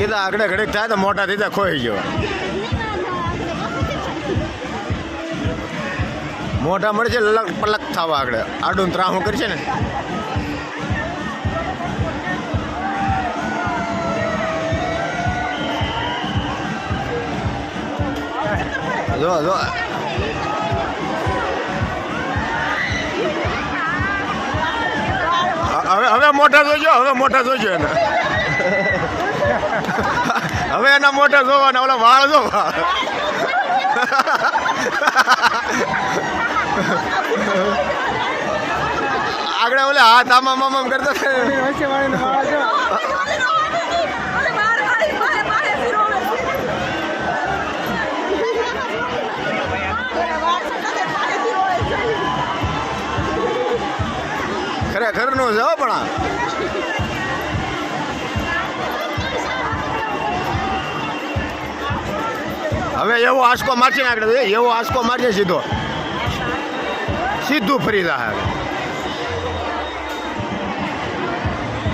એ તો આગળ ઘડીક થાય તો મોટા થઈ જાય ખોઈ ગયો. મોટા મળશે લલક પલક થવા આગળ આડું ત્રાહું કરશે ને. જો જો હવે મોટા જોજો, હવે મોટા જોજો એને. હવે એના મોટા જોવાના, ઓલા વાળ જોવા. આગળ ઓલે હાથ આમામ આમામ કરતા ખરેખર નો છે પણ હવે એવો આંસકો મારશે ને આગળ, એવો આંસકો મારશે સીધું ફરી જાય.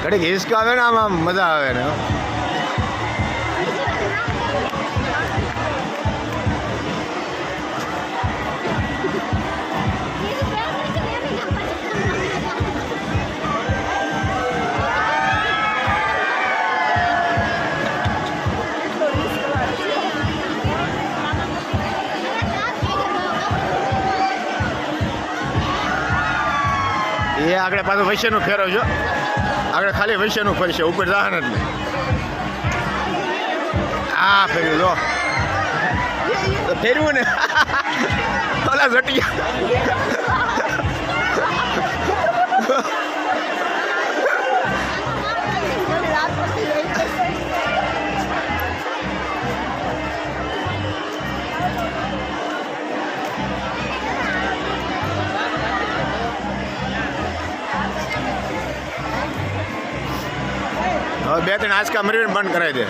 ઘડીક હિસકા આવે ને આમાં મજા આવે ને. એ આગળ પાછું વૈશ્યનું ફેરવજો, આગળ ખાલી વૈશ્યનું ફરશે, ઉપર જવાનું જ નહીં. હા ફેરવ્યું જો, ફેરવું ને ઓલા ઝટિયા. હવે બે ત્રણ આંચકા મરીને બંધ કરાવી દે.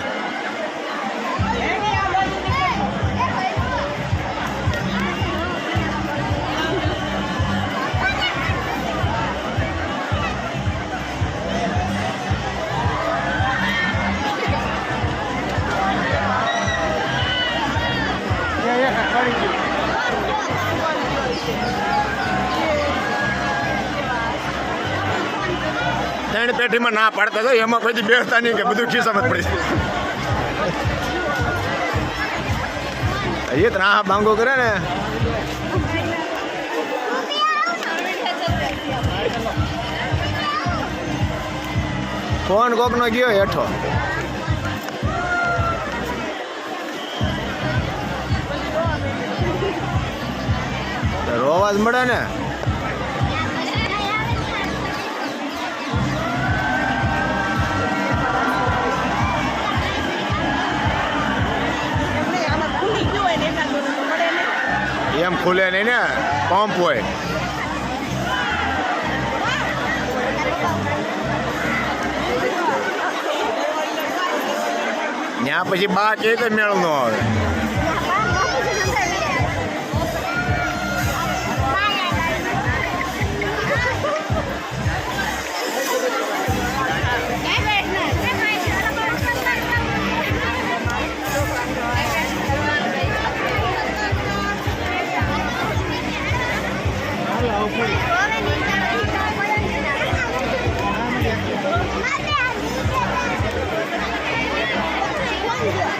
ત્રણ પેટીમાં ના પાડતા તો એમાં કોઈ બેસતા નહીં કે બધું ખિસ્સામાં પડી જાય. એ તો ના બાંગો કરે ને. ફોન કોક નો ગયો હેઠો. રોવાજ મળે ને. એમ ખુલે નહીં ને, પંપ હોય. ત્યાં પછી બા કે મેળ નો આવે. Yeah.